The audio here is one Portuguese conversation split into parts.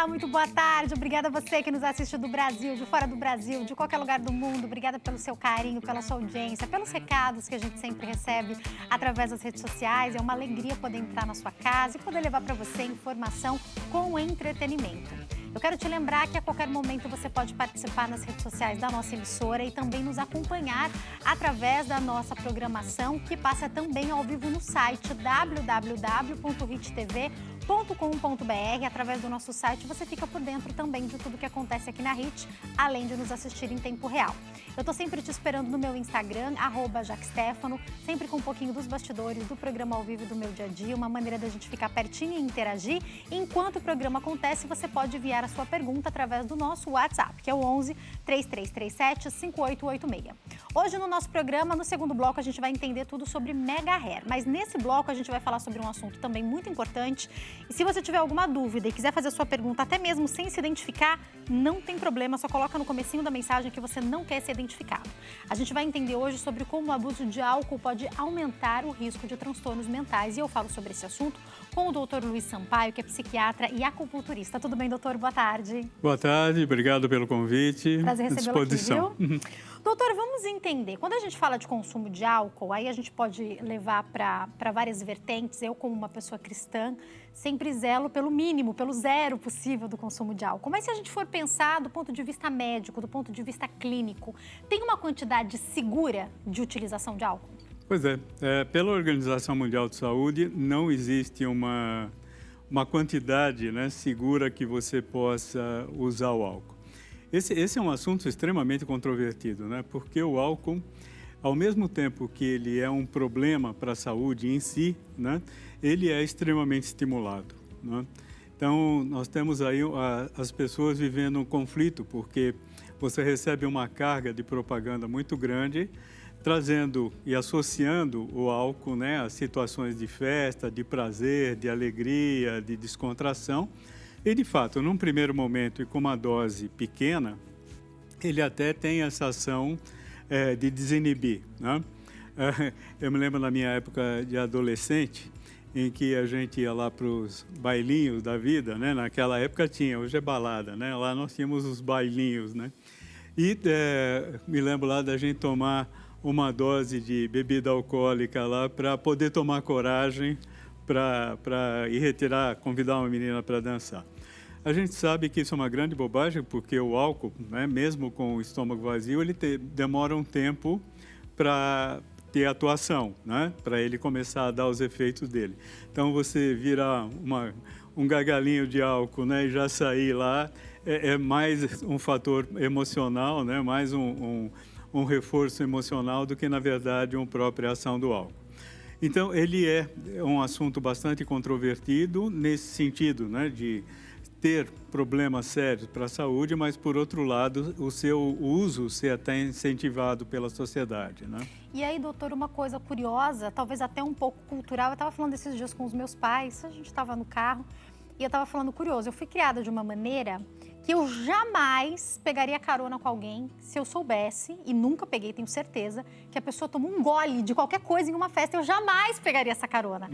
Olá, muito boa tarde. Obrigada a você que nos assiste do Brasil, de fora do Brasil, de qualquer lugar do mundo. Obrigada pelo seu carinho, pela sua audiência, pelos recados que a gente sempre recebe através das redes sociais. É uma alegria poder entrar na sua casa e poder levar para você informação com entretenimento. Eu quero te lembrar que a qualquer momento você pode participar nas redes sociais da nossa emissora e também nos acompanhar através da nossa programação, que passa também ao vivo no site www.hittv.com.br. Através do nosso site você fica por dentro também de tudo que acontece aqui na HIT, além de nos assistir em tempo real. Eu estou sempre te esperando no meu Instagram, @JaqueStefano, sempre com um pouquinho dos bastidores do programa ao vivo do meu dia a dia, uma maneira da gente ficar pertinho e interagir. Enquanto o programa acontece, você pode enviar a sua pergunta através do nosso WhatsApp, que é o 11 3337 5886. Hoje no nosso programa, no segundo bloco, a gente vai entender tudo sobre mega hair, mas nesse bloco a gente vai falar sobre um assunto também muito importante. E se você tiver alguma dúvida e quiser fazer a sua pergunta até mesmo sem se identificar, não tem problema, só coloca no comecinho da mensagem que você não quer ser identificado. A gente vai entender hoje sobre como o abuso de álcool pode aumentar o risco de transtornos mentais, e eu falo sobre esse assunto com o Dr. Luiz Sampaio, que é psiquiatra e acupunturista. Tudo bem, doutor? Boa tarde. Boa tarde, obrigado pelo convite. Prazer recebê-lo aqui, viu? Doutor, vamos entender. Quando a gente fala de consumo de álcool, aí a gente pode levar para várias vertentes. Eu, como uma pessoa cristã, sempre zelo pelo mínimo, pelo zero possível do consumo de álcool. Mas se a gente for pensar do ponto de vista médico, do ponto de vista clínico, tem uma quantidade segura de utilização de álcool? Pois é, pela Organização Mundial de Saúde, não existe uma quantidade, né, segura que você possa usar o álcool. Esse é um assunto extremamente controvertido, né? Porque o álcool, ao mesmo tempo que ele é um problema para a saúde em si, né, ele é extremamente estimulado, né? Então, nós temos aí as pessoas vivendo um conflito, porque você recebe uma carga de propaganda muito grande, trazendo e associando o álcool, né, a situações de festa, de prazer, de alegria, de descontração. E, de fato, num primeiro momento e com uma dose pequena, ele até tem essa ação de desinibir, né? Eu me lembro na minha época de adolescente, em que a gente ia lá para os bailinhos da vida, né? Naquela época tinha, hoje é balada, né? Lá nós tínhamos os bailinhos, né? E me lembro lá da gente tomar uma dose de bebida alcoólica lá para poder tomar coragem para ir convidar uma menina para dançar. A gente sabe que isso é uma grande bobagem, porque o álcool, né, mesmo com o estômago vazio, ele demora um tempo para ter atuação, né, para ele começar a dar os efeitos dele. Então, você virar um gargalinho de álcool, né, e já sair lá, é mais um fator emocional, né, mais um reforço emocional do que, na verdade, uma própria ação do álcool. Então, ele é um assunto bastante controvertido nesse sentido, né, de ter problemas sérios para a saúde, mas, por outro lado, o seu uso ser até incentivado pela sociedade, né? E aí, doutor, uma coisa curiosa, talvez até um pouco cultural, eu estava falando esses dias com os meus pais, a gente estava no carro, e eu estava falando curioso, eu fui criada de uma maneira que eu jamais pegaria carona com alguém se eu soubesse, e nunca peguei, tenho certeza, que a pessoa tomou um gole de qualquer coisa em uma festa, eu jamais pegaria essa carona.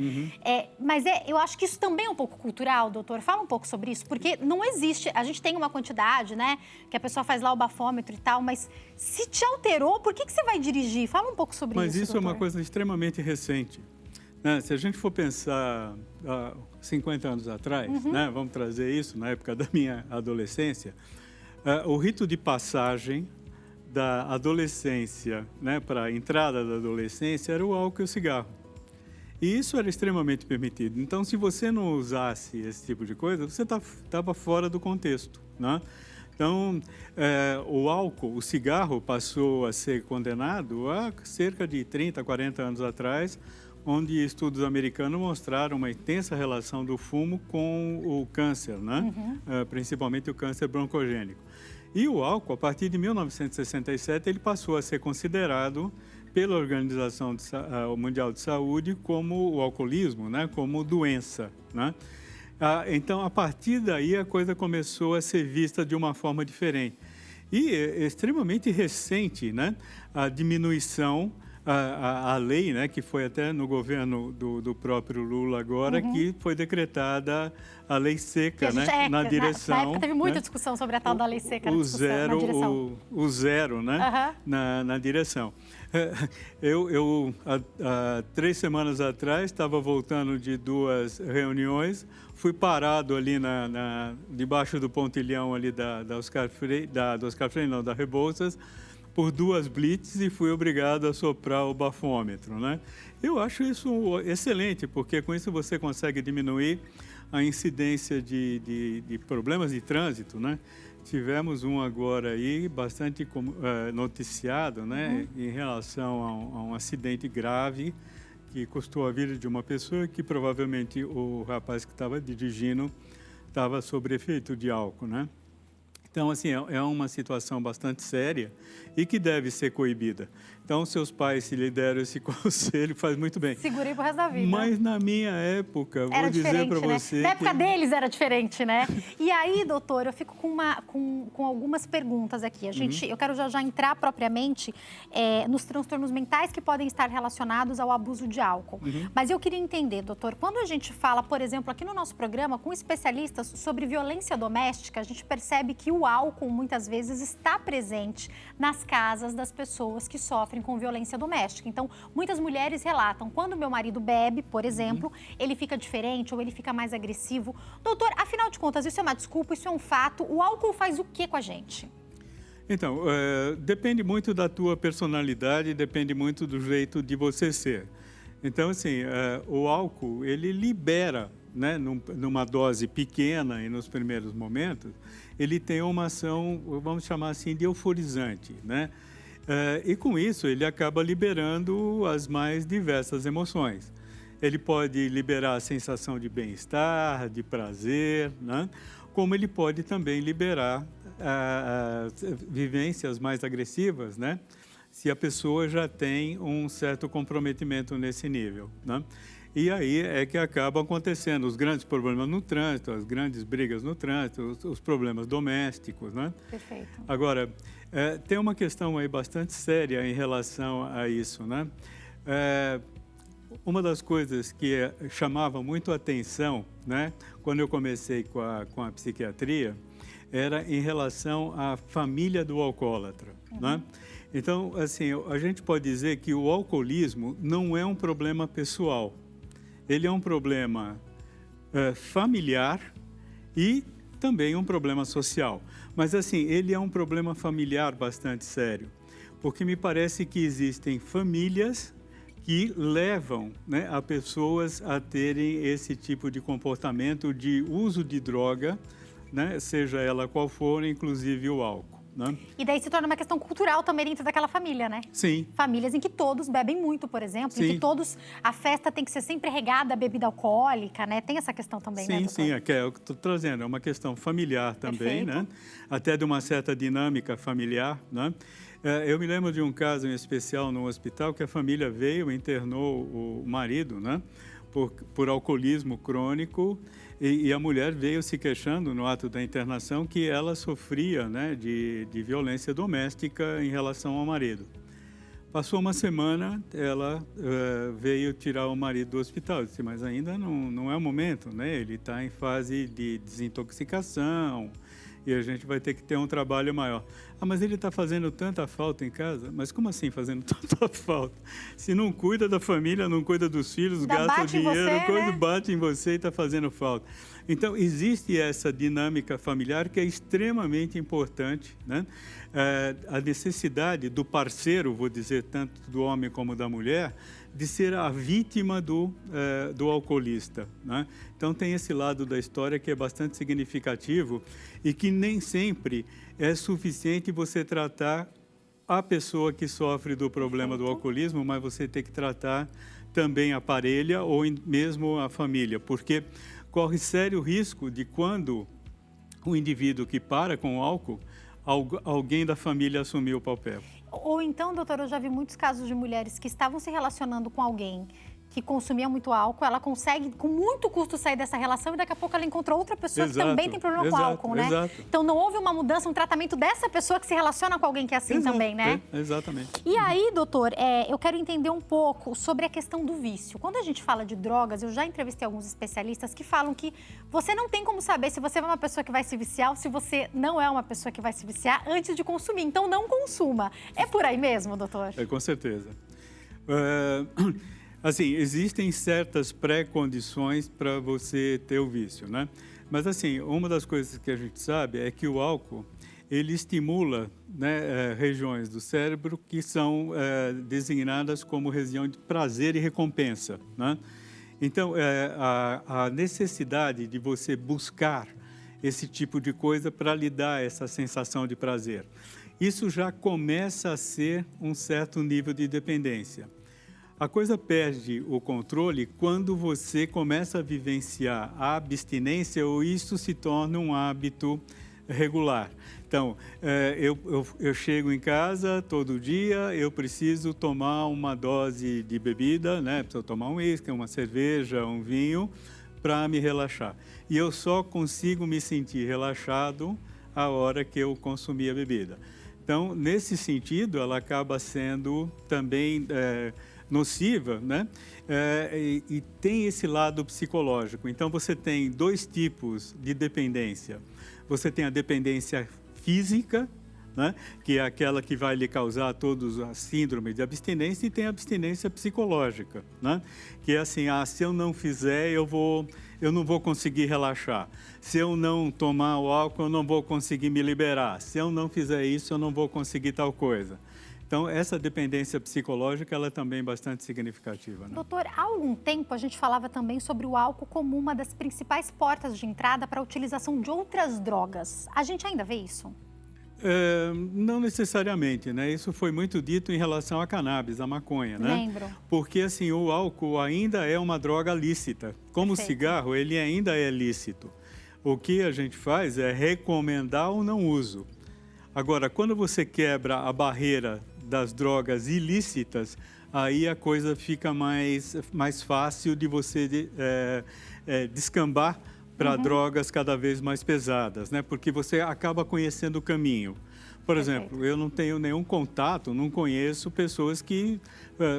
Mas eu acho que isso também é um pouco cultural, doutor. Fala um pouco sobre isso, porque não existe, a gente tem uma quantidade, né, que a pessoa faz lá o bafômetro e tal, mas se te alterou, por que você vai dirigir? Fala um pouco sobre isso, Mas isso doutor. é uma coisa extremamente recente. Se a gente for pensar 50 anos atrás, né, vamos trazer isso na época da minha adolescência, o rito de passagem da adolescência, né, para a entrada da adolescência era o álcool e o cigarro. E isso era extremamente permitido. Então, se você não usasse esse tipo de coisa, você estava fora do contexto, né? Então, o álcool, o cigarro passou a ser condenado há cerca de 30, 40 anos atrás, onde estudos americanos mostraram uma intensa relação do fumo com o câncer, né? Principalmente o câncer broncogênico. E o álcool, a partir de 1967, ele passou a ser considerado pela Organização Mundial de Saúde como o alcoolismo, né? Como doença, né? Então, a partir daí, a coisa começou a ser vista de uma forma diferente. E é extremamente recente, né, a diminuição a lei, né, que foi até no governo do próprio Lula agora, que foi decretada a lei seca, né, na direção. Na época teve muita né, discussão sobre a tal da lei seca o na direção. O zero, né, na direção. Há 3 semanas atrás, estava voltando de 2 reuniões, fui parado ali debaixo do pontilhão ali da Oscar Freire, não, da Rebouças, por 2 blitz e fui obrigado a soprar o bafômetro, né? Eu acho isso excelente, porque com isso você consegue diminuir a incidência de problemas de trânsito, né? Tivemos um agora aí bastante noticiado, né, em relação a um acidente grave que custou a vida de uma pessoa que provavelmente o rapaz que estava dirigindo estava sob efeito de álcool, né? Então, assim, é uma situação bastante séria e que deve ser coibida. Então, seus pais, se lhe deram esse conselho, faz muito bem. Segurei pro resto da vida. Mas na minha época, era vou dizer para né? você... Na época deles era diferente, né? E aí, doutor, eu fico com algumas perguntas aqui. Eu quero já entrar propriamente nos transtornos mentais que podem estar relacionados ao abuso de álcool. Mas eu queria entender, doutor, quando a gente fala, por exemplo, aqui no nosso programa, com especialistas sobre violência doméstica, a gente percebe que o álcool, muitas vezes, está presente nas casas das pessoas que sofrem com violência doméstica. Então, muitas mulheres relatam, quando meu marido bebe, por exemplo, ele fica diferente ou ele fica mais agressivo. Doutor, afinal de contas, isso é uma desculpa, isso é um fato. O álcool faz o que com a gente? Então, depende muito da tua personalidade, depende muito do jeito de você ser. Então, assim, o álcool, ele libera, né, numa dose pequena e nos primeiros momentos, ele tem uma ação, vamos chamar assim, de euforizante, né? E com isso ele acaba liberando as mais diversas emoções. Ele pode liberar a sensação de bem-estar, de prazer, né? Como ele pode também liberar vivências mais agressivas, né? Se a pessoa já tem um certo comprometimento nesse nível, né? E aí é que acabam acontecendo os grandes problemas no trânsito, as grandes brigas no trânsito, os problemas domésticos, né? Perfeito. Agora, tem uma questão aí bastante séria em relação a isso, né? Uma das coisas que chamava muito a atenção, né, quando eu comecei com a psiquiatria, era em relação à família do alcoólatra, né? Então, assim, a gente pode dizer que o alcoolismo não é um problema pessoal. Ele é um problema familiar e também um problema social. Mas, assim, ele é um problema familiar bastante sério, porque me parece que existem famílias que levam, né, a pessoas a terem esse tipo de comportamento de uso de droga, né, seja ela qual for, inclusive o álcool. Né? E daí se torna uma questão cultural também dentro daquela família, né? Sim. Famílias em que todos bebem muito, por exemplo, sim. em que todos, a festa tem que ser sempre regada a bebida alcoólica, né? Tem essa questão também, sim, né, doutor? Sim, é o que estou trazendo, é uma questão familiar também, Perfeito. né? Até de uma certa dinâmica familiar, né? Eu me lembro de um caso em especial no hospital que a família veio e internou o marido, né? Por alcoolismo crônico, e a mulher veio se queixando no ato da internação que ela sofria, né, de violência doméstica em relação ao marido. Passou uma semana, ela veio tirar o marido do hospital. Eu disse, mas ainda não é o momento, né? Ele está em fase de desintoxicação e a gente vai ter que ter um trabalho maior. Ah, mas ele está fazendo tanta falta em casa? Mas como assim fazendo tanta falta? Se não cuida da família, não cuida dos filhos, gasta o dinheiro, coisa bate em você e está fazendo falta. Então, existe essa dinâmica familiar que é extremamente importante, né? A necessidade do parceiro, vou dizer, tanto do homem como da mulher, de ser a vítima do alcoolista, né? Então, tem esse lado da história que é bastante significativo e que nem sempre é suficiente você tratar a pessoa que sofre do problema do alcoolismo, mas você tem que tratar também a parelha ou mesmo a família, porque corre sério risco de quando o indivíduo que para com o álcool, alguém da família assumir o papel. Ou então, doutor, eu já vi muitos casos de mulheres que estavam se relacionando com alguém que consumia muito álcool, ela consegue, com muito custo, sair dessa relação e daqui a pouco ela encontrou outra pessoa que também tem problema com álcool, né? Exato. Então não houve uma mudança, um tratamento dessa pessoa que se relaciona com alguém que é assim também, né? Exatamente. E aí, doutor, eu quero entender um pouco sobre a questão do vício. Quando a gente fala de drogas, eu já entrevistei alguns especialistas que falam que você não tem como saber se você é uma pessoa que vai se viciar ou se você não é uma pessoa que vai se viciar antes de consumir. Então não consuma. É por aí mesmo, doutor? Com certeza. Assim, existem certas pré-condições para você ter o vício, né? Mas, assim, uma das coisas que a gente sabe é que o álcool, ele estimula, né, regiões do cérebro que são designadas como região de prazer e recompensa, né? Então, a necessidade de você buscar esse tipo de coisa para lhe dar essa sensação de prazer, isso já começa a ser um certo nível de dependência. A coisa perde o controle quando você começa a vivenciar a abstinência ou isso se torna um hábito regular. Então, eu chego em casa todo dia, eu preciso tomar uma dose de bebida, né? Preciso tomar um uísque, uma cerveja, um vinho, para me relaxar. E eu só consigo me sentir relaxado a hora que eu consumir a bebida. Então, nesse sentido, ela acaba sendo também nociva, né? E tem esse lado psicológico. Então, você tem dois tipos de dependência. Você tem a dependência física, né? Que é aquela que vai lhe causar todas as síndromes de abstinência, e tem a abstinência psicológica, né? Que é assim, se eu não fizer, eu não vou conseguir relaxar. Se eu não tomar o álcool, eu não vou conseguir me liberar. Se eu não fizer isso, eu não vou conseguir tal coisa. Então, essa dependência psicológica, ela é também bastante significativa, né? Doutor, há algum tempo a gente falava também sobre o álcool como uma das principais portas de entrada para a utilização de outras drogas. A gente ainda vê isso? Não necessariamente, né? Isso foi muito dito em relação à cannabis, à maconha, né? Lembro. Porque, assim, o álcool ainda é uma droga lícita. Como o cigarro, ele ainda é lícito. O que a gente faz é recomendar o não uso. Agora, quando você quebra a barreira das drogas ilícitas, aí a coisa fica mais fácil de você descambar para drogas cada vez mais pesadas, né? Porque você acaba conhecendo o caminho. Por exemplo, eu não tenho nenhum contato, não conheço pessoas que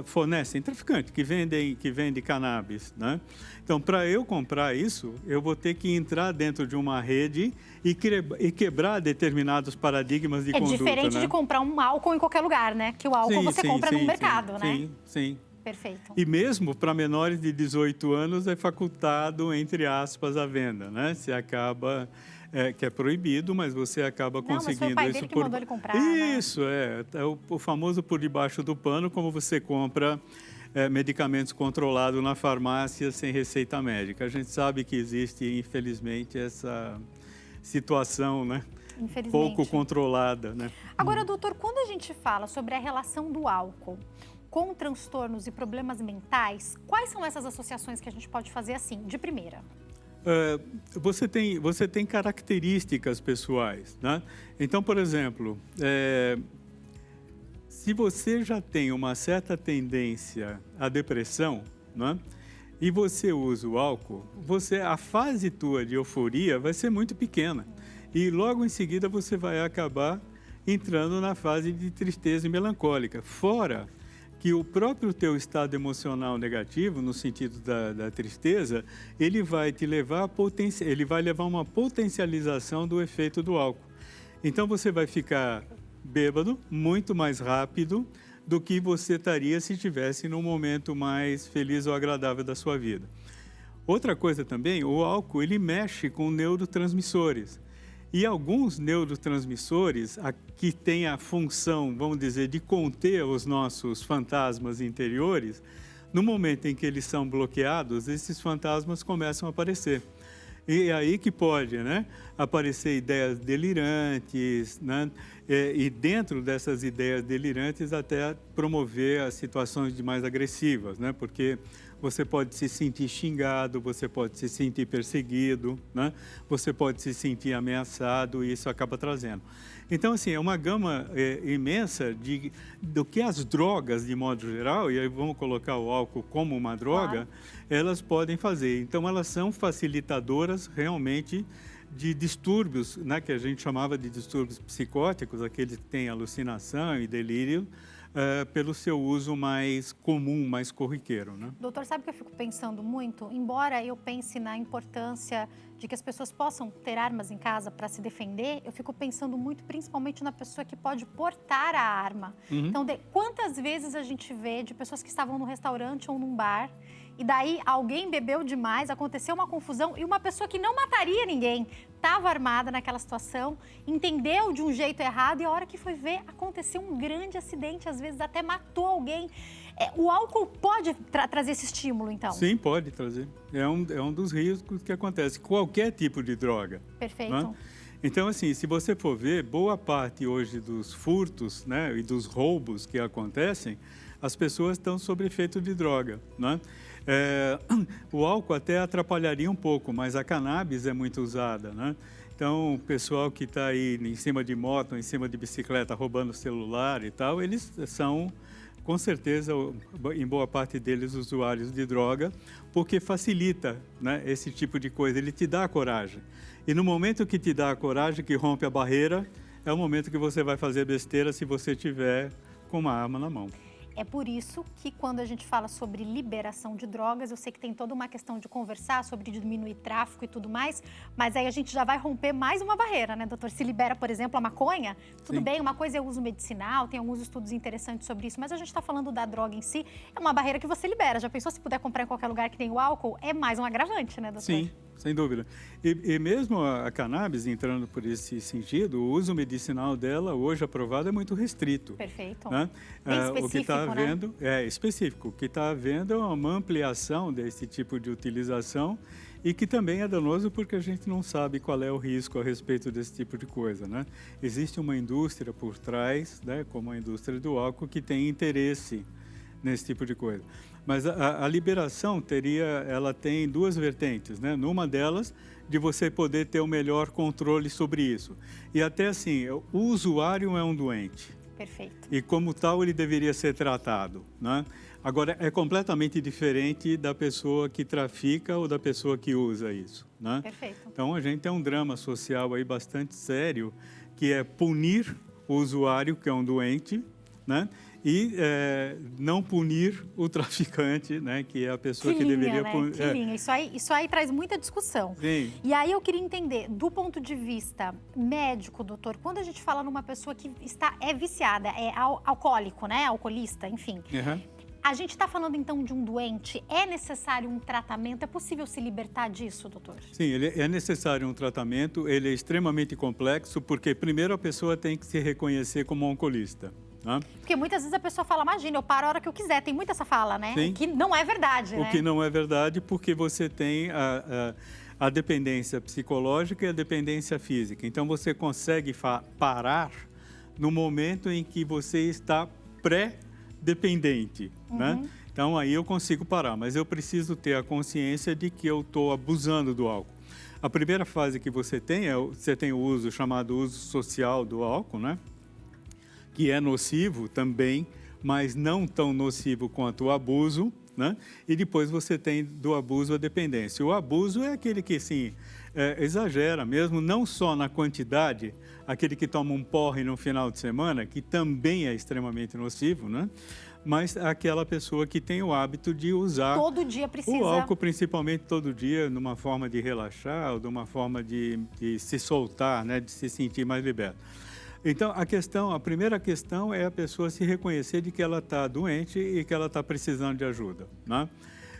fornecem, traficantes, que vendem cannabis, né? Então, para eu comprar isso, eu vou ter que entrar dentro de uma rede e quebrar determinados paradigmas de conduta, diferente, né, de comprar um álcool em qualquer lugar, né? Que o álcool você compra no mercado, né? Sim. Perfeito. E mesmo para menores de 18 anos é facultado, entre aspas, a venda, né? Se acaba... que é proibido, mas você acaba conseguindo mas foi o pai isso dele que mandou ele comprar, Isso, né? É o famoso por debaixo do pano, como você compra medicamentos controlados na farmácia sem receita médica. A gente sabe que existe, infelizmente, essa situação, né? Pouco controlada, né? Agora, doutor, quando a gente fala sobre a relação do álcool com transtornos e problemas mentais, quais são essas associações que a gente pode fazer assim, de primeira? Você tem características pessoais, né? Então, por exemplo, se você já tem uma certa tendência à depressão, né? E você usa o álcool, a fase tua de euforia vai ser muito pequena. E logo em seguida você vai acabar entrando na fase de tristeza e melancólica. Fora que o próprio teu estado emocional negativo, no sentido da tristeza, ele vai te levar ele vai levar uma potencialização do efeito do álcool. Então você vai ficar bêbado muito mais rápido do que você estaria se estivesse num momento mais feliz ou agradável da sua vida. Outra coisa também, o álcool ele mexe com neurotransmissores. E alguns neurotransmissores que têm a função, vamos dizer, de conter os nossos fantasmas interiores, no momento em que eles são bloqueados, esses fantasmas começam a aparecer. E é aí que pode, né, aparecer ideias delirantes, né, e dentro dessas ideias delirantes até promover as situações de mais agressivas, né, porque você pode se sentir xingado, você pode se sentir perseguido, né? Você pode se sentir ameaçado e isso acaba trazendo. Então, assim, é uma gama imensa do que as drogas, de modo geral, e aí vamos colocar o álcool como uma droga, elas podem fazer. Então, elas são facilitadoras realmente de distúrbios, né, que a gente chamava de distúrbios psicóticos, aqueles que têm alucinação e delírio, pelo seu uso mais comum, mais corriqueiro, né? Doutor, sabe o que eu fico pensando muito? Embora eu pense na importância de que as pessoas possam ter armas em casa para se defender, eu fico pensando muito principalmente na pessoa que pode portar a arma. Então, quantas vezes a gente vê de pessoas que estavam no restaurante ou num bar e daí alguém bebeu demais, aconteceu uma confusão e uma pessoa que não mataria ninguém estava armada naquela situação, entendeu de um jeito errado e a hora que foi ver, aconteceu um grande acidente, às vezes até matou alguém. O álcool pode trazer esse estímulo, então? Sim, pode trazer. É um dos riscos que acontece. Qualquer tipo de droga. Perfeito. Né? Então, assim, se você for ver, boa parte hoje dos furtos, né, e dos roubos que acontecem, as pessoas estão sob efeito de droga, né? O álcool até atrapalharia um pouco, mas a cannabis é muito usada, né? Então, o pessoal que está aí em cima de moto, em cima de bicicleta, roubando celular e tal, eles são, com certeza, em boa parte deles, usuários de droga, porque facilita, né, esse tipo de coisa, ele te dá a coragem. E no momento que te dá a coragem, que rompe a barreira, é o momento que você vai fazer besteira se você tiver com uma arma na mão. É por isso que quando a gente fala sobre liberação de drogas, eu sei que tem toda uma questão de conversar sobre diminuir tráfico e tudo mais, mas aí a gente já vai romper mais uma barreira, né, doutor? Se libera, por exemplo, a maconha, tudo Sim. bem, uma coisa é o uso medicinal, tem alguns estudos interessantes sobre isso, mas a gente está falando da droga em si, é uma barreira que você libera. Já pensou se puder comprar em qualquer lugar que tem o álcool? É mais um agravante, né, doutor? Sim. Sem dúvida. E mesmo a cannabis, entrando por esse sentido, o uso medicinal dela, hoje aprovado, é muito restrito. Perfeito. Né? Bem específico, o que está né? havendo é específico. O que está havendo é uma ampliação desse tipo de utilização e que também é danoso porque a gente não sabe qual é o risco a respeito desse tipo de coisa, né? Existe uma indústria por trás, né, como a indústria do álcool, que tem interesse nesse tipo de coisa. Mas a liberação ela tem duas vertentes, né? Numa delas, de você poder ter o melhor controle sobre isso. E até assim, o usuário é um doente. Perfeito. E como tal, ele deveria ser tratado, né? Agora, é completamente diferente da pessoa que trafica ou da pessoa que usa isso, né? Perfeito. Então, a gente tem um drama social aí bastante sério, que é punir o usuário, que é um doente, né? E não punir o traficante, né, que é a pessoa que deveria punir. Que linha, isso aí traz muita discussão. Sim. E aí eu queria entender, do ponto de vista médico, doutor, quando a gente fala numa pessoa que é viciada, é alcoólico, né, alcoolista, enfim, a gente está falando então de um doente, é necessário um tratamento, é possível se libertar disso, doutor? Sim, é necessário um tratamento, ele é extremamente complexo, porque primeiro a pessoa tem que se reconhecer como alcoolista. Porque muitas vezes a pessoa fala, imagina, eu paro a hora que eu quiser, tem muita essa fala, né? Sim. O que não é verdade, né? O que não é verdade, porque você tem a dependência psicológica e a dependência física. Então, você consegue parar no momento em que você está pré-dependente, né? Então, aí eu consigo parar, mas eu preciso ter a consciência de que eu estou abusando do álcool. A primeira fase que você tem o uso chamado uso social do álcool, né? Que é nocivo também, mas não tão nocivo quanto o abuso, né? E depois você tem do abuso a dependência. O abuso é aquele que, assim, exagera mesmo, não só na quantidade, aquele que toma um porre no final de semana, que também é extremamente nocivo, né? Mas aquela pessoa que tem o hábito de usar todo dia precisa. O álcool, principalmente todo dia, numa forma de relaxar, ou de uma forma de se soltar, né? De se sentir mais liberto. Então, a primeira questão é a pessoa se reconhecer de que ela está doente e que ela está precisando de ajuda, né?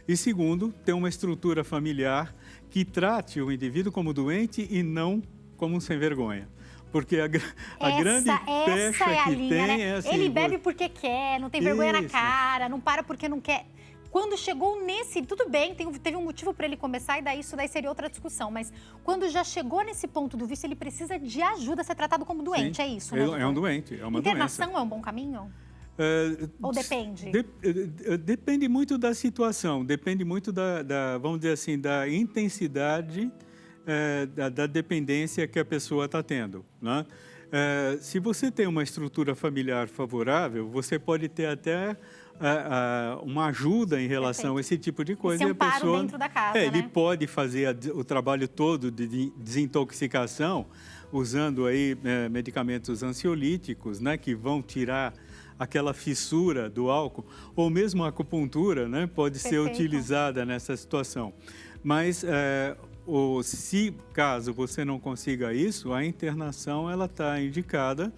E segundo, ter uma estrutura familiar que trate o indivíduo como doente e não como um sem vergonha. Porque a grande pecha é a que linha, tem né? é assim... Ele bebe porque quer, não tem vergonha na Isso. cara, não para porque não quer. Quando chegou nesse, tudo bem, teve um motivo para ele começar e daí isso daí seria outra discussão, mas quando já chegou nesse ponto do vício, ele precisa de ajuda, ser tratado como doente, Sim, é isso, né? É um doente, é uma Internação doença. é um bom caminho? Ou depende? Depende muito da situação, depende muito vamos dizer assim, da intensidade da dependência que a pessoa está tendo, né? Se você tem uma estrutura familiar favorável, você pode ter até uma ajuda em relação a esse tipo de coisa. Esse amparo dentro da casa, né? Ele pode fazer o trabalho todo de desintoxicação, usando aí medicamentos ansiolíticos, né, que vão tirar aquela fissura do álcool, ou mesmo a acupuntura, né, pode ser utilizada nessa situação. Mas se caso você não consiga isso, a internação ela está indicada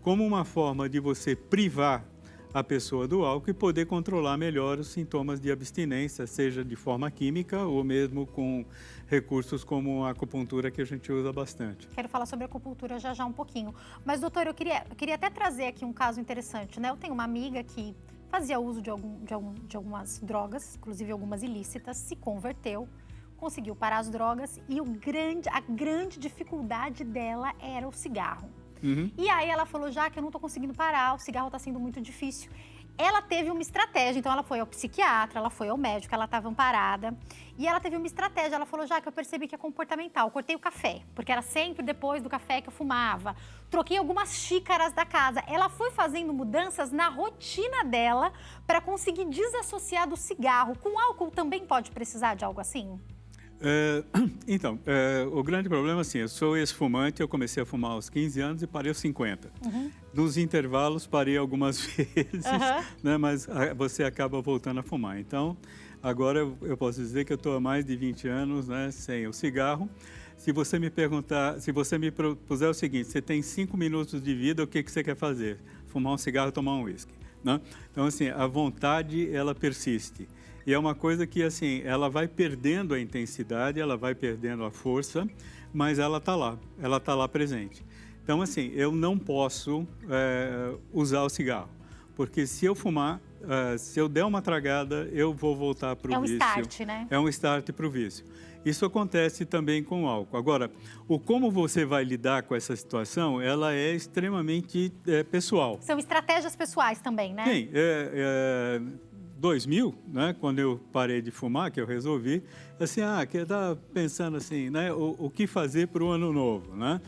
como uma forma de você privar a pessoa do álcool e poder controlar melhor os sintomas de abstinência, seja de forma química ou mesmo com recursos como a acupuntura, que a gente usa bastante. Quero falar sobre a acupuntura já um pouquinho. Mas, doutor, eu queria até trazer aqui um caso interessante, né? Eu tenho uma amiga que fazia uso de algumas drogas, inclusive algumas ilícitas, se converteu, conseguiu parar as drogas e a grande dificuldade dela era o cigarro. Uhum. E aí ela falou, já que eu não estou conseguindo parar, o cigarro está sendo muito difícil. Ela teve uma estratégia, então ela foi ao psiquiatra, ela foi ao médico, ela estava amparada. E ela teve uma estratégia, ela falou, já que eu percebi que é comportamental, cortei o café, porque era sempre depois do café que eu fumava. Troquei algumas xícaras da casa. Ela foi fazendo mudanças na rotina dela para conseguir desassociar do cigarro. Com álcool também pode precisar de algo assim? Então, o grande problema, assim, eu sou ex-fumante, eu comecei a fumar aos 15 anos e parei aos 50. Uhum. Nos intervalos, parei algumas vezes, né, mas você acaba voltando a fumar. Então, agora eu posso dizer que eu estou há mais de 20 anos, né, sem o cigarro. Se você me perguntar, se você me propuser o seguinte, você tem 5 minutos de vida, o que você quer fazer? Fumar um cigarro, tomar um uísque, né? Então, assim, a vontade, ela persiste. E é uma coisa que, assim, ela vai perdendo a intensidade, ela vai perdendo a força, mas ela está lá presente. Então, assim, eu não posso usar o cigarro, porque se eu fumar, se eu der uma tragada, eu vou voltar para o vício. É um start, né? É um start para o vício. Isso acontece também com o álcool. Agora, como você vai lidar com essa situação, ela é extremamente pessoal. São estratégias pessoais também, né? Sim, 2000, né, quando eu parei de fumar, que eu resolvi, assim, que eu estava pensando assim, né, o que fazer para o ano novo, né?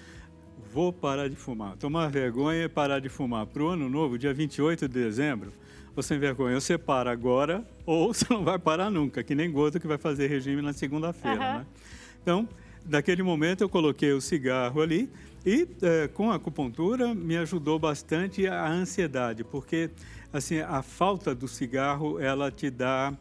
Vou parar de fumar, tomar vergonha e parar de fumar. Para o ano novo, dia 28 de dezembro, você sem vergonha, você para agora ou você não vai parar nunca, que nem gordo que vai fazer regime na segunda-feira, né? Então, naquele momento eu coloquei o cigarro ali e com a acupuntura me ajudou bastante a ansiedade, porque assim, a falta do cigarro, ela te dá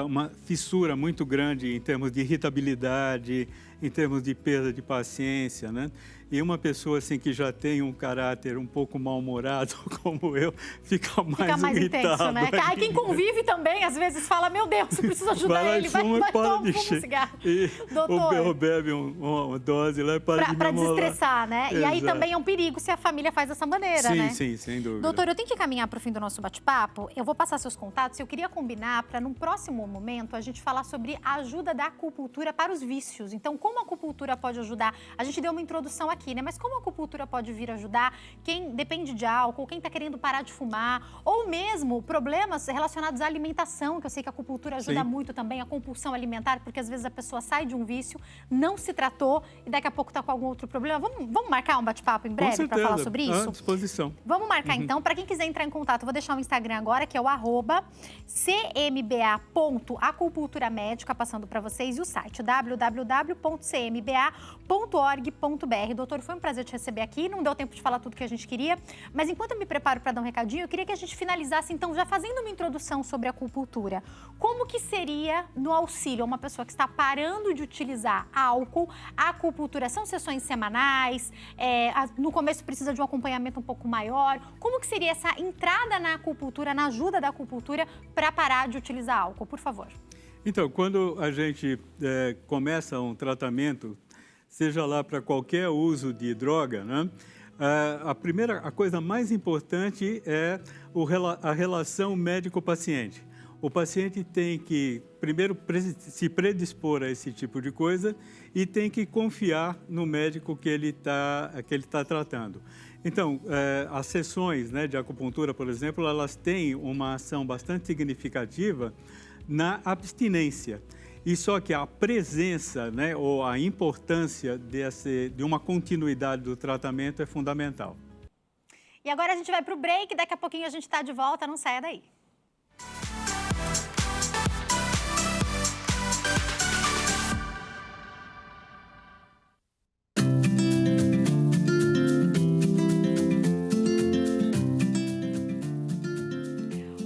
uma fissura muito grande em termos de irritabilidade, em termos de perda de paciência, né? E uma pessoa assim que já tem um caráter um pouco mal-humorado, como eu, fica mais irritado. Intenso, né? Aí quem convive também, às vezes, fala, meu Deus, eu preciso ajudar ele, vai tomar um cigarro. E doutor, bebe uma dose lá e para de Para desestressar, né? Exato. E aí também é um perigo se a família faz dessa maneira, né? Sim, sem dúvida. Doutor, eu tenho que caminhar para o fim do nosso bate-papo. Eu vou passar seus contatos. Eu queria combinar para, num próximo momento, a gente falar sobre a ajuda da acupuntura para os vícios. Então, como a acupuntura pode ajudar? A gente deu uma introdução aqui, né? Mas como a acupuntura pode vir ajudar quem depende de álcool, quem está querendo parar de fumar, ou mesmo problemas relacionados à alimentação, que eu sei que a acupuntura ajuda muito também, a compulsão alimentar, porque às vezes a pessoa sai de um vício, não se tratou e daqui a pouco está com algum outro problema. Vamos marcar um bate-papo em breve para falar sobre isso? À disposição. Vamos marcar então. Para quem quiser entrar em contato, eu vou deixar o Instagram agora, que é o @cmba.acupunturamédica, passando para vocês, e o site www.cmba.org.br. Doutor, foi um prazer te receber aqui. Não deu tempo de falar tudo que a gente queria, mas enquanto eu me preparo para dar um recadinho, eu queria que a gente finalizasse, então, já fazendo uma introdução sobre a acupuntura. Como que seria no auxílio uma pessoa que está parando de utilizar álcool, a acupuntura? São sessões semanais? No começo precisa de um acompanhamento um pouco maior? Como que seria essa entrada na acupuntura, na ajuda da acupuntura para parar de utilizar álcool? Por favor. Então, quando a gente começa um tratamento, seja lá para qualquer uso de droga, né? A coisa mais importante é a relação médico-paciente. o paciente tem que, primeiro, se predispor a esse tipo de coisa e tem que confiar no médico que ele tá tratando. Então, as sessões, né, de acupuntura, por exemplo, elas têm uma ação bastante significativa na abstinência. E só que a presença, né, ou a importância de uma continuidade do tratamento é fundamental. E agora a gente vai para o break, daqui a pouquinho a gente está de volta, não saia daí.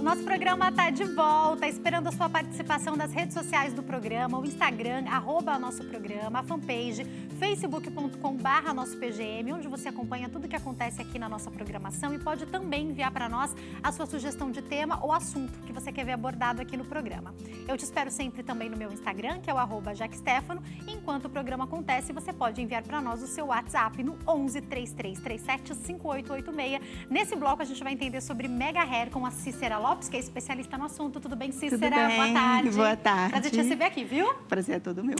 Nosso programa está de volta, esperando a sua participação nas redes sociais do programa, o Instagram, @nossoprograma, a fanpage, facebook.com/nossopgm, onde você acompanha tudo que acontece aqui na nossa programação e pode também enviar para nós a sua sugestão de tema ou assunto que você quer ver abordado aqui no programa. Eu te espero sempre também no meu Instagram, que é o @jaquestefano. Enquanto o programa acontece, você pode enviar para nós o seu WhatsApp no 11 3337 5886. Nesse bloco a gente vai entender sobre Mega Hair com a Cícera Lopes, que é especialista no assunto. Tudo bem, Cícera? Tudo bem. Boa tarde. Boa tarde. Prazer te receber aqui, viu? Prazer é todo meu.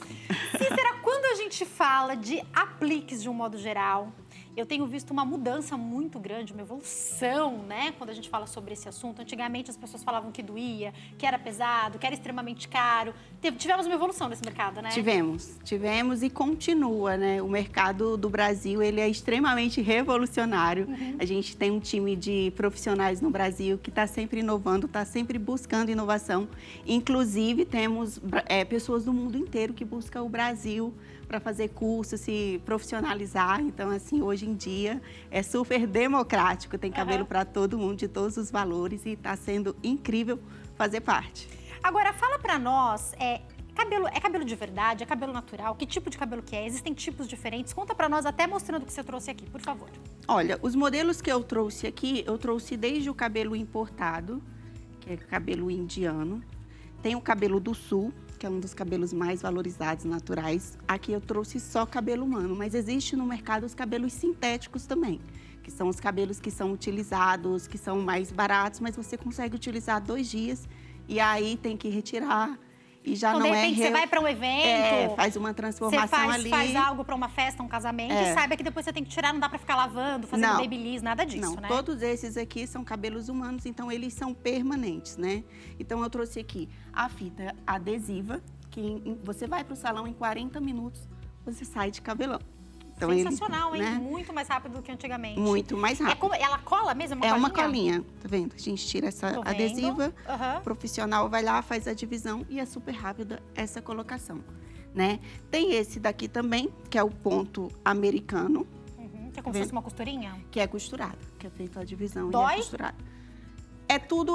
Cícera, quando a gente fala de apliques de um modo geral, eu tenho visto uma mudança muito grande, uma evolução, né? Quando a gente fala sobre esse assunto. Antigamente as pessoas falavam que doía, que era pesado, que era extremamente caro. Tivemos uma evolução nesse mercado, né? Tivemos e continua, né? O mercado do Brasil, ele é extremamente revolucionário. A gente tem um time de profissionais no Brasil que está sempre inovando, está sempre buscando inovação. Inclusive, temos pessoas do mundo inteiro que buscam o Brasil para fazer curso, se profissionalizar. Então, assim, hoje em dia é super democrático, tem cabelo para todo mundo, de todos os valores, e está sendo incrível fazer parte. Agora, fala para nós, cabelo de verdade, é cabelo natural? Que tipo de cabelo que é? Existem tipos diferentes? Conta para nós, até mostrando o que você trouxe aqui, por favor. Olha, os modelos que eu trouxe aqui, eu trouxe desde o cabelo importado, que é cabelo indiano, tem o cabelo do sul, que é um dos cabelos mais valorizados, naturais. Aqui eu trouxe só cabelo humano, mas existe no mercado os cabelos sintéticos também, que são os cabelos que são utilizados, que são mais baratos, mas você consegue utilizar 2 dias e aí tem que retirar e já então, não de repente, você vai para um evento, faz uma transformação ali. Você faz algo para uma festa, um casamento, e saiba que depois você tem que tirar, não dá para ficar lavando, fazendo babyliss, nada disso, né? Todos esses aqui são cabelos humanos, então eles são permanentes, né? Então eu trouxe aqui a fita adesiva, que você vai para o salão em 40 minutos, você sai de cabelão. Então, sensacional, hein? Né? Muito mais rápido do que antigamente. Muito mais rápido. Ela cola mesmo? É uma colinha, tá vendo? A gente tira essa adesiva, o profissional vai lá, faz a divisão e é super rápida essa colocação, né? Tem esse daqui também, que é o ponto americano. Que é como se fosse uma costurinha? Que é costurado, que é feito a divisão Dói? E é costurado.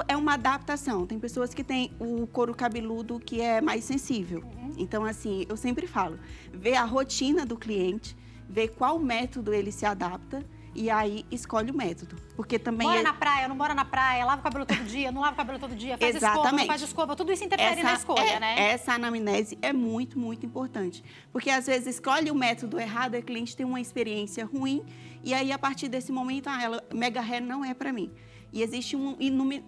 É uma adaptação. Tem pessoas que têm o couro cabeludo que é mais sensível. Então, assim, eu sempre falo, ver a rotina do cliente, ver qual método ele se adapta e aí escolhe o método. Porque também Mora na praia, não mora na praia, lava o cabelo todo dia, não lava o cabelo todo dia, faz escova, não faz escova, tudo isso interfere na escolha, né? Essa anamnese é muito, muito importante. Porque às vezes escolhe o método errado, a cliente tem uma experiência ruim e aí a partir desse momento, Mega Hair não é para mim. E existem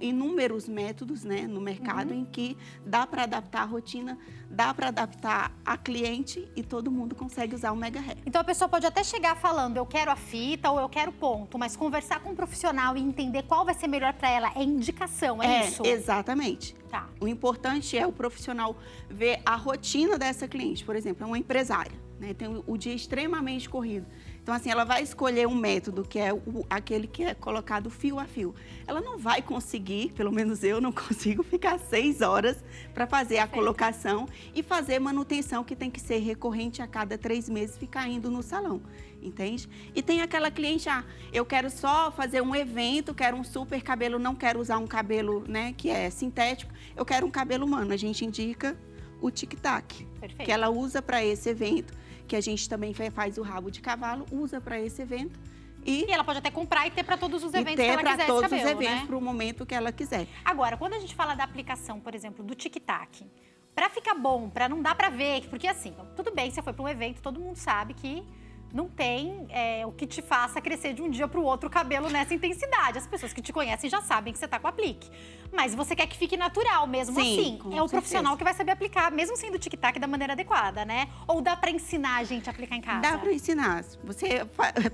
inúmeros métodos, né, no mercado em que dá para adaptar a rotina, dá para adaptar a cliente e todo mundo consegue usar o Mega Hair. Então a pessoa pode até chegar falando, eu quero a fita ou eu quero ponto, mas conversar com um profissional e entender qual vai ser melhor para ela é indicação, é isso? Exatamente. Tá. O importante é o profissional ver a rotina dessa cliente. Por exemplo, é uma empresária, né, tem o dia extremamente corrido. Então, assim, ela vai escolher um método que é aquele que é colocado fio a fio. Ela não vai conseguir, pelo menos eu não consigo, ficar 6 horas para fazer a colocação e fazer manutenção que tem que ser recorrente a cada 3 meses, ficar indo no salão, entende? E tem aquela cliente, eu quero só fazer um evento, quero um super cabelo, não quero usar um cabelo, né, que é sintético, eu quero um cabelo humano. A gente indica o tic-tac, que ela usa para esse evento, que a gente também faz o rabo de cavalo, usa para esse evento. E ela pode até comprar e ter para todos os eventos que ela quiser esse cabelo, para todos os eventos, para o momento que ela quiser. Agora, quando a gente fala da aplicação, por exemplo, do tic-tac, para ficar bom, para não dar para ver, porque assim, tudo bem, você foi para um evento, todo mundo sabe que não tem o que te faça crescer de um dia para o outro o cabelo nessa intensidade. As pessoas que te conhecem já sabem que você tá com aplique. Mas você quer que fique natural mesmo Sim, assim. com É o profissional certeza. que vai saber aplicar, mesmo sendo tic-tac da maneira adequada, né? Ou dá para ensinar a gente a aplicar em casa? Dá para ensinar. Você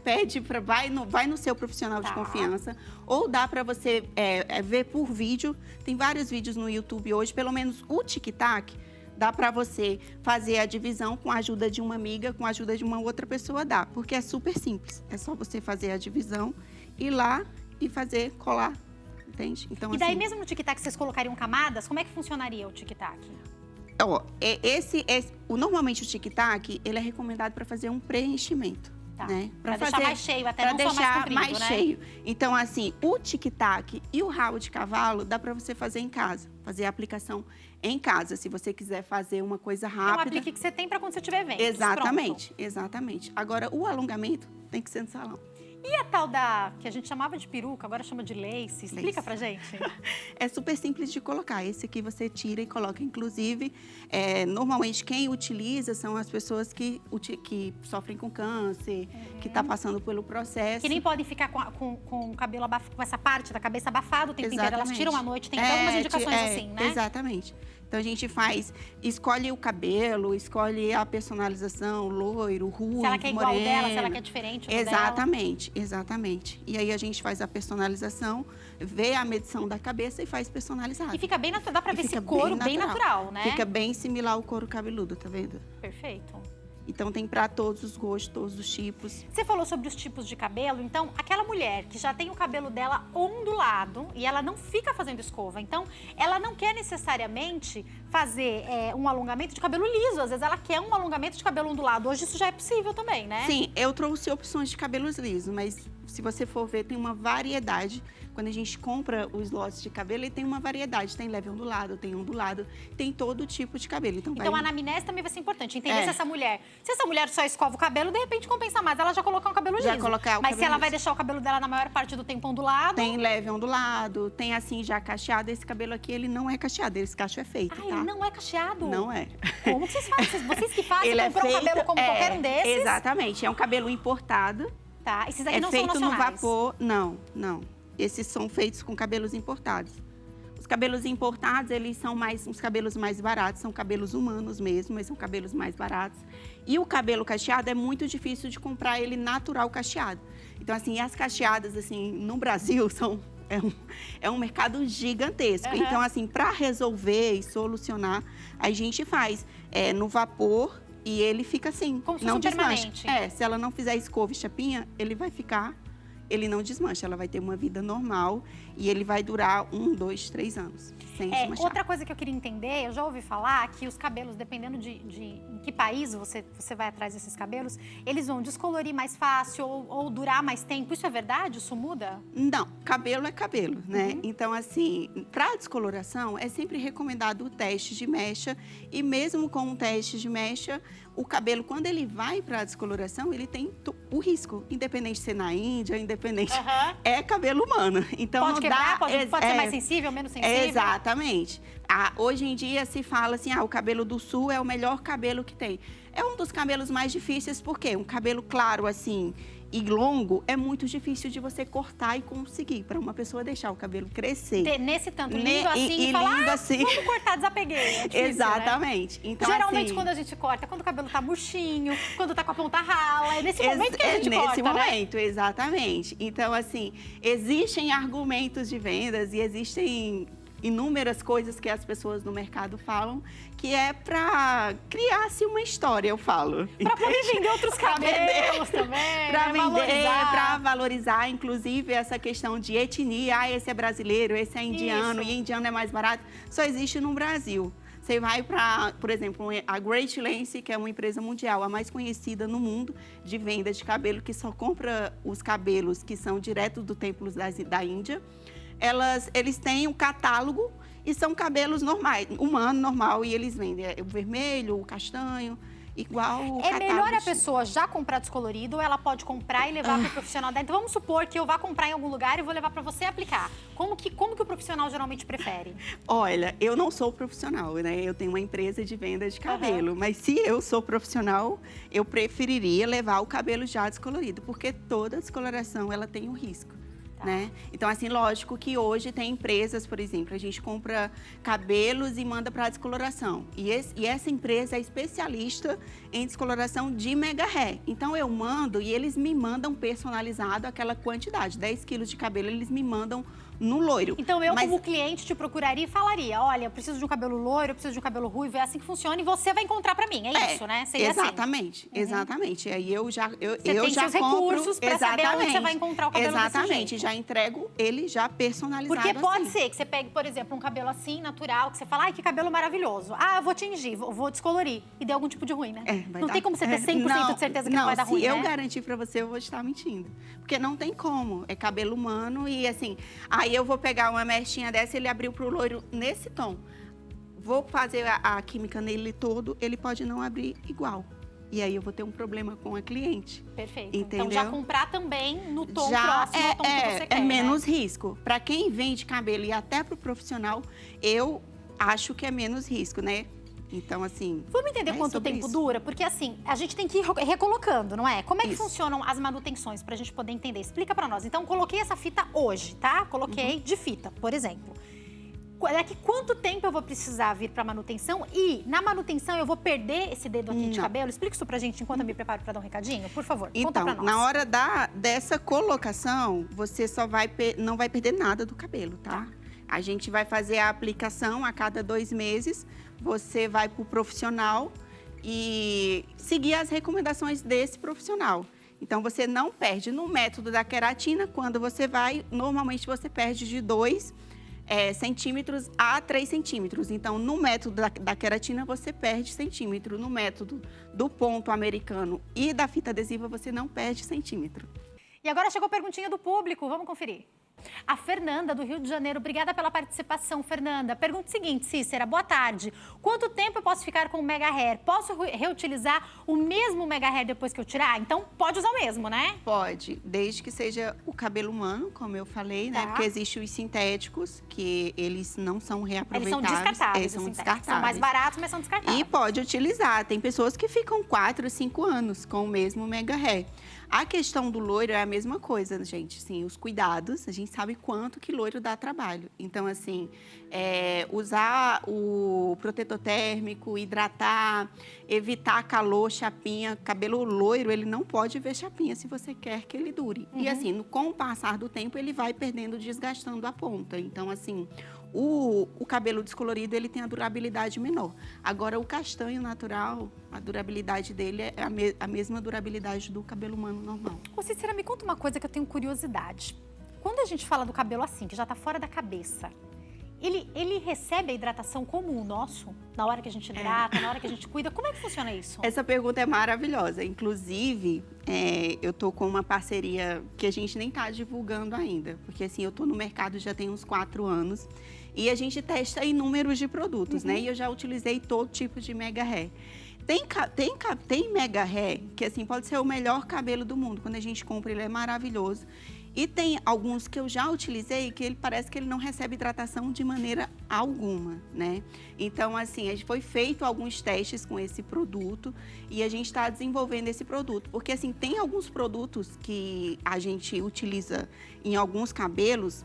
pede para vai no seu profissional de Tá. confiança, ou dá para você ver por vídeo. Tem vários vídeos no YouTube hoje, pelo menos o tic-tac. Dá para você fazer a divisão com a ajuda de uma amiga, com a ajuda de uma outra pessoa, dá. Porque é super simples. É só você fazer a divisão, ir lá e fazer colar, entende? Então, E daí assim, mesmo no tic-tac vocês colocariam camadas? Como é que funcionaria o tic-tac? ó, normalmente o tic-tac, ele é recomendado para fazer um preenchimento. Tá. Né? Pra deixar mais cheio, até pra não só mais deixar comprido, mais né? cheio. Então, assim, o tic-tac e o rabo de cavalo dá para você fazer em casa. Fazer a aplicação em casa, se você quiser fazer uma coisa É um rápida. aplique que você tem para quando você tiver evento. Exatamente, exatamente. Agora, o alongamento tem que ser no salão. E a tal da, que a gente chamava de peruca, agora chama de lace? Explica Lace. pra gente. É super simples de colocar. Esse aqui você tira e coloca. Inclusive, normalmente quem utiliza são as pessoas que sofrem com câncer, que estão passando pelo processo. Que nem podem ficar com o cabelo abafado, com essa parte da cabeça abafada o tempo inteiro. Elas Exatamente. tiram à noite, tem algumas indicações assim, né? Exatamente. Então, a gente escolhe o cabelo, escolhe a personalização, loiro, ruivo, Se ela quer igual moreno. o dela, se ela quer diferente do dela. Exatamente. E aí a gente faz a personalização, vê a medição da cabeça e faz personalizado. E fica bem natural, dá pra E ver esse fica couro bem natural, né? Fica bem similar ao couro cabeludo, tá vendo? Perfeito. Então tem para todos os gostos, todos os tipos. Você falou sobre os tipos de cabelo, então aquela mulher que já tem o cabelo dela ondulado e ela não fica fazendo escova, então ela não quer necessariamente fazer um alongamento de cabelo liso, às vezes ela quer um alongamento de cabelo ondulado. Hoje isso já é possível também, né? Sim, eu trouxe opções de cabelos lisos, mas se você for ver, tem uma variedade. Quando a gente compra os lotes de cabelo, ele tem uma variedade. Tem leve ondulado, tem todo tipo de cabelo. Então Então a anamnese também vai ser importante, entender se essa mulher só escova o cabelo, de repente compensa mais ela já colocar um cabelo liso. Mas se ela vai deixar o cabelo dela na maior parte do tempo ondulado... Tem leve ondulado, tem assim já cacheado. Esse cabelo aqui, ele não é cacheado, esse cacho é feito, tá? Ele não é cacheado? Não é. Como que vocês fazem? Vocês que fazem, Ele compram um cabelo como qualquer um desses? Exatamente, é um cabelo importado. Tá, esses aqui É não são feito no nacionais. vapor. Não. Esses são feitos com cabelos importados. Os cabelos importados, eles são uns cabelos mais baratos, são cabelos humanos mesmo, mas são cabelos mais baratos. E o cabelo cacheado é muito difícil de comprar ele natural cacheado. Então, assim, as cacheadas, assim, no Brasil é um mercado gigantesco. Uhum. Então, assim, para resolver e solucionar, a gente faz no vapor e ele fica assim, como se não fosse um desmancha. permanente. Se ela não fizer escova e chapinha, ele não desmancha, ela vai ter uma vida normal e ele vai durar 1, 2, 3 anos, sem desmanchar. Outra coisa que eu queria entender, eu já ouvi falar que os cabelos, dependendo de em que país você vai atrás desses cabelos, eles vão descolorir mais fácil ou durar mais tempo. Isso é verdade? Isso muda? Não, cabelo é cabelo, né? Uhum. Então, assim, para descoloração, é sempre recomendado o teste de mecha. E mesmo com um teste de mecha, o cabelo, quando ele vai para a descoloração, ele tem o risco. Independente de ser na Índia, independente... Uhum. É cabelo humano. Então, Pode não quebrar? dá... Pode ser mais sensível, menos sensível? Exatamente. Hoje em dia se fala assim, o cabelo do sul é o melhor cabelo que tem. É um dos cabelos mais difíceis, porque um cabelo claro, assim, e longo, é muito difícil de você cortar e conseguir, para uma pessoa deixar o cabelo crescer. Nesse tanto, lindo assim, e falar, lindo assim. vamos cortar, desapeguei. É difícil, Exatamente. Né? Então, geralmente, assim, quando a gente corta, quando o cabelo tá murchinho, quando tá com a ponta rala, é nesse momento que a gente corta, nesse né? momento, exatamente. Então, assim, existem argumentos de vendas e existem inúmeras coisas que as pessoas no mercado falam, que é para criar-se uma história, eu falo. Para poder vender outros cabelos também, para né? vender, para valorizar, inclusive, essa questão de etnia. Esse é brasileiro, esse é indiano, Isso. e indiano é mais barato. Só existe no Brasil. Você vai para, por exemplo, a Great Lance, que é uma empresa mundial, a mais conhecida no mundo de venda de cabelo, que só compra os cabelos que são direto do templo da Índia. Eles têm um catálogo e são cabelos normais, humano, normal, e eles vendem o vermelho, o castanho. igual o É melhor a catálogo. pessoa já comprar descolorido ou ela pode comprar e levar para o profissional dela? Então, vamos supor que eu vá comprar em algum lugar e vou levar para você aplicar. Como que o profissional geralmente prefere? Olha, eu não sou profissional, né? Eu tenho uma empresa de venda de cabelo. Mas se eu sou profissional, eu preferiria levar o cabelo já descolorido. Porque toda descoloração, ela tem um risco. Né? Então, assim, lógico que hoje tem empresas, por exemplo, a gente compra cabelos e manda para descoloração. E essa empresa é especialista em descoloração de mega hair. Então, eu mando e eles me mandam personalizado aquela quantidade. 10 quilos de cabelo, eles me mandam no loiro. Então, eu como cliente te procuraria e falaria, olha, eu preciso de um cabelo loiro, eu preciso de um cabelo ruivo, é assim que funciona e você vai encontrar para mim, é isso, né? Seria exatamente, assim. Exatamente. E aí eu já você tem seus recursos para saber onde você vai encontrar o cabelo exatamente, desse jeito. já entrego ele já personalizado. Porque pode ser que você pegue, por exemplo, um cabelo assim, natural, que você fala, ai, que cabelo maravilhoso. Ah, eu vou tingir, vou descolorir. E dê algum tipo de ruim, né? Não tem como você ter 100% de certeza que não vai dar ruim, se né? eu garantir pra você, eu vou estar mentindo. Porque não tem como. É cabelo humano e assim... Aí eu vou pegar uma mechinha dessa e ele abriu pro loiro nesse tom. Vou fazer a química nele todo, ele pode não abrir igual. E aí eu vou ter um problema com a cliente. Perfeito. Entendeu? Então, já comprar também no tom próximo ao tom que você quer, é menos né? risco. Para quem vende cabelo e até para o profissional, eu acho que é menos risco, né? Então, assim... Vamos entender quanto tempo dura? Porque, assim, a gente tem que ir recolocando, não é? Como é que funcionam as manutenções para a gente poder entender? Explica para nós. Então, coloquei essa fita hoje, tá? Coloquei de fita, por exemplo. Daqui quanto tempo eu vou precisar vir para manutenção? E na manutenção eu vou perder esse dedo aqui de cabelo? Explica isso pra gente enquanto eu me preparo para dar um recadinho, por favor. Conta pra nós. Na hora dessa colocação, você não vai perder nada do cabelo, tá? A gente vai fazer a aplicação a cada 2 meses. Você vai pro profissional e seguir as recomendações desse profissional. Então, você não perde no método da queratina. Quando você vai, normalmente você perde de 2 centímetros a 3 centímetros. Então, no método da queratina, você perde centímetro. No método do ponto americano e da fita adesiva, você não perde centímetro. E agora chegou a perguntinha do público, vamos conferir. A Fernanda, do Rio de Janeiro, obrigada pela participação, Fernanda. Pergunta o seguinte, Cícera, boa tarde. Quanto tempo eu posso ficar com o mega hair? Posso reutilizar o mesmo mega hair depois que eu tirar? Então, pode usar o mesmo, né? Pode, desde que seja o cabelo humano, como eu falei, né? Porque existem os sintéticos, que eles não são reaproveitáveis. Eles são descartáveis, são descartáveis. São mais baratos, mas são descartáveis. E pode utilizar. Tem pessoas que ficam 4, 5 anos com o mesmo mega hair. A questão do loiro é a mesma coisa, gente. Sim, os cuidados, a gente sabe quanto que loiro dá trabalho. Então, assim, usar o protetor térmico, hidratar, evitar calor, chapinha. Cabelo loiro, ele não pode ver chapinha se você quer que ele dure. E, assim, com o passar do tempo, ele vai perdendo, desgastando a ponta. Então, assim... O cabelo descolorido, ele tem a durabilidade menor. Agora, o castanho natural, a durabilidade dele é a mesma durabilidade do cabelo humano normal. Ô, Cícera, me conta uma coisa que eu tenho curiosidade. Quando a gente fala do cabelo assim, que já tá fora da cabeça, ele recebe a hidratação como o nosso? Na hora que a gente hidrata, na hora que a gente cuida? Como é que funciona isso? Essa pergunta é maravilhosa. Inclusive, eu tô com uma parceria que a gente nem tá divulgando ainda. Porque, assim, eu tô no mercado já tem uns 4 anos. E a gente testa inúmeros de produtos, né? E eu já utilizei todo tipo de mega hair. Tem mega hair que, assim, pode ser o melhor cabelo do mundo. Quando a gente compra, ele é maravilhoso. E tem alguns que eu já utilizei que ele parece que ele não recebe hidratação de maneira alguma, né? Então, assim, a gente foi feito alguns testes com esse produto e a gente está desenvolvendo esse produto. Porque, assim, tem alguns produtos que a gente utiliza em alguns cabelos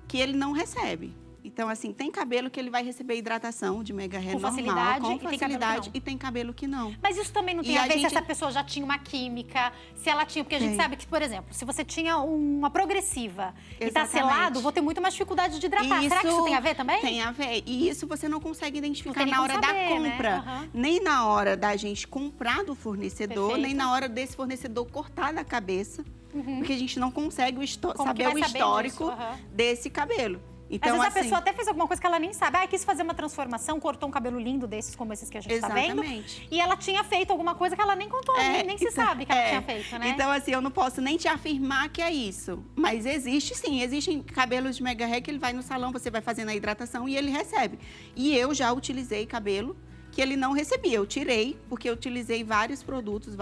que ele não recebe. Então, assim, tem cabelo que ele vai receber hidratação de mega hair normal, com facilidade, e tem cabelo que não. Mas isso também não tem a ver se essa pessoa já tinha uma química, se ela tinha... Porque a gente sabe que, por exemplo, se você tinha uma progressiva e tá selado, vou ter muito mais dificuldade de hidratar. Será que isso tem a ver também? Tem a ver. E isso você não consegue identificar na hora da compra. Né? Nem na hora da gente comprar do fornecedor, nem na hora desse fornecedor cortar da cabeça. Porque a gente não consegue saber o histórico desse cabelo. Então, às vezes a pessoa até fez alguma coisa que ela nem sabe. Quis fazer uma transformação, cortou um cabelo lindo desses, como esses que a gente está vendo. E ela tinha feito alguma coisa que ela nem contou, nem se sabe que ela tinha feito, né? Então, assim, eu não posso nem te afirmar que é isso. Mas existe sim, existem cabelos de mega hair que ele vai no salão, você vai fazendo a hidratação e ele recebe. E eu já utilizei cabelo que ele não recebia. Eu tirei, porque eu utilizei vários produtos,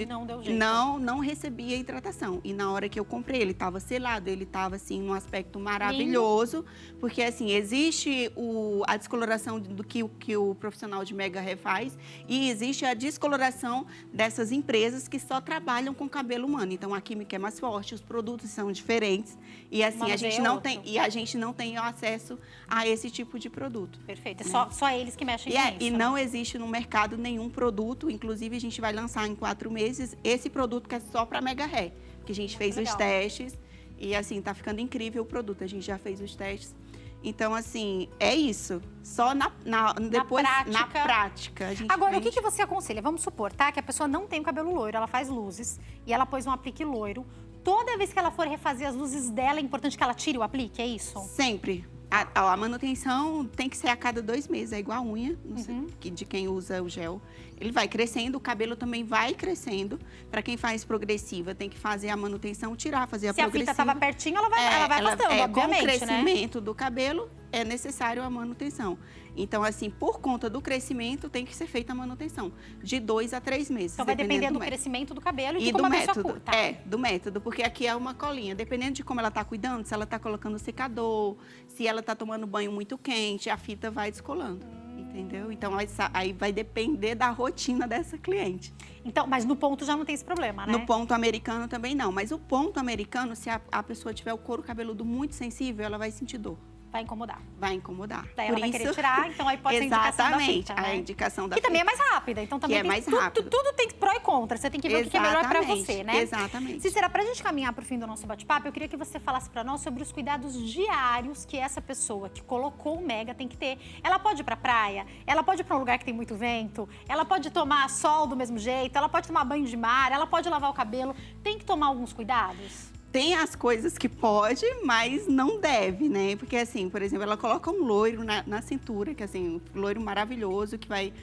Não deu jeito. Não recebia hidratação. E na hora que eu comprei, ele estava selado, ele estava assim num aspecto maravilhoso, porque assim, existe a descoloração do que o profissional de Mega Hair faz e existe a descoloração dessas empresas que só trabalham com cabelo humano. Então a química é mais forte, os produtos são diferentes e assim a gente não tem acesso a esse tipo de produto. Perfeito. É só eles que mexem com isso. E não existe no mercado nenhum produto, inclusive a gente vai lançar em 4 meses esse produto que é só para Mega Hair, que a gente fez os testes e assim tá ficando incrível o produto. A gente já fez os testes. Então assim, é isso. Só depois na prática. Agora, o que você aconselha? Vamos supor, tá? Que a pessoa não tem o cabelo loiro, ela faz luzes e ela pôs um aplique loiro. Toda vez que ela for refazer as luzes dela, é importante que ela tire o aplique, é isso? Sempre. A manutenção tem que ser a cada 2 meses, é igual a unha, não sei, de quem usa o gel. Ele vai crescendo, o cabelo também vai crescendo. Para quem faz progressiva, tem que fazer a manutenção, fazer a progressiva. Se a fita estava pertinho, ela vai afastando, obviamente, com o crescimento do cabelo, é necessário a manutenção. Então, assim, por conta do crescimento, tem que ser feita a manutenção. De 2 a 3 meses. Então, vai depender do crescimento do cabelo e de como a pessoa curta. Do método, porque aqui é uma colinha. Dependendo de como ela está cuidando, se ela está colocando secador, se ela está tomando banho muito quente, a fita vai descolando. Entendeu? Então, aí vai depender da rotina dessa cliente. Então, mas no ponto já não tem esse problema, né? No ponto americano também não. Mas o ponto americano, se a pessoa tiver o couro cabeludo muito sensível, ela vai sentir dor. Vai incomodar. Vai incomodar. Daí ela vai querer tirar, então aí pode ser a indicação da fita, né? a indicação da fita. Que também é mais rápida, então também tem tudo tem pró e contra. Você tem que ver o que é melhor pra você, né? Exatamente. Cícera, pra gente caminhar pro fim do nosso bate-papo, eu queria que você falasse pra nós sobre os cuidados diários que essa pessoa que colocou o Mega tem que ter. Ela pode ir pra praia, ela pode ir pra um lugar que tem muito vento, ela pode tomar sol do mesmo jeito, ela pode tomar banho de mar, ela pode lavar o cabelo. Tem que tomar alguns cuidados? Tem as coisas que pode, mas não deve, né? Porque, assim, por exemplo, ela coloca um loiro na cintura, que, assim, um loiro maravilhoso, que vai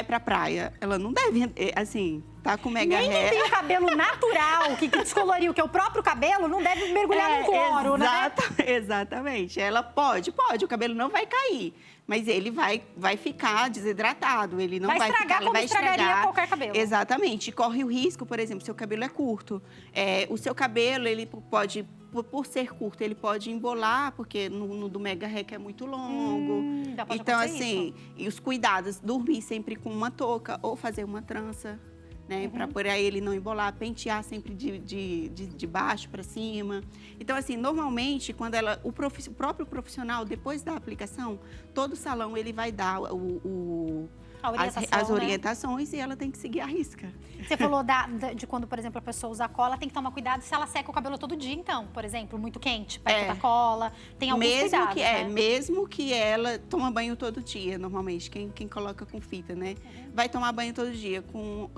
pra praia. Ela não deve, assim, tá com Mega Hair. Nem quem tem o cabelo natural, que descoloriu, que é o próprio cabelo, não deve mergulhar no cloro, né? Exatamente. Ela pode, o cabelo não vai cair. Mas ele vai ficar desidratado, ele não vai estragar ficar... Como estragaria qualquer cabelo. Exatamente. Corre o risco, por exemplo, seu cabelo é curto. O seu cabelo, ele pode, por ser curto, ele pode embolar, porque no do Mega Hair é muito longo. Então, assim, e os cuidados, dormir sempre com uma touca ou fazer uma trança. Né, para por aí ele não embolar, pentear sempre de baixo para cima. Então, assim, normalmente, quando o próprio profissional, depois da aplicação, todo salão ele vai dar as orientações, né? E ela tem que seguir a risca. Você falou de quando, por exemplo, a pessoa usa cola, tem que tomar cuidado se ela seca o cabelo todo dia, então, por exemplo, muito quente, perto da cola, tem alguns cuidados, né? Mesmo que ela toma banho todo dia, normalmente, quem coloca com fita, né? Vai tomar banho todo dia com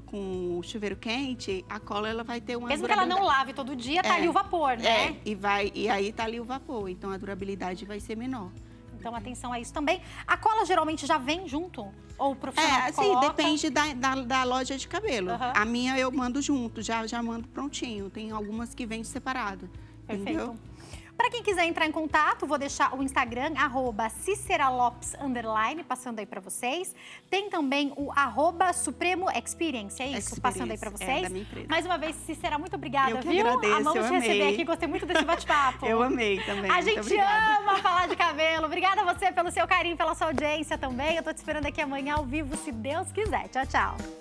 o chuveiro quente, a cola ela vai ter uma Mesmo que ela não lave todo dia, tá ali o vapor, né? E aí tá ali o vapor, então a durabilidade vai ser menor. Então, atenção a isso também. A cola geralmente já vem junto? Ou o profissional coloca? Depende da loja de cabelo. A minha eu mando junto, já mando prontinho. Tem algumas que vêm separado. Perfeito. Entendeu? Para quem quiser entrar em contato, vou deixar o Instagram, @CíceraLopes_, passando aí para vocês. Tem também o @Supremo Experience, é isso? Passando aí para vocês. Da minha empresa. Mais uma vez, Cícera, muito obrigada, eu que viu? agradeço, Amamos te receber aqui, gostei muito desse bate-papo. Eu amei também. A gente ama falar de cabelo. Obrigada a você pelo seu carinho, pela sua audiência também. Eu tô te esperando aqui amanhã ao vivo, se Deus quiser. Tchau, tchau.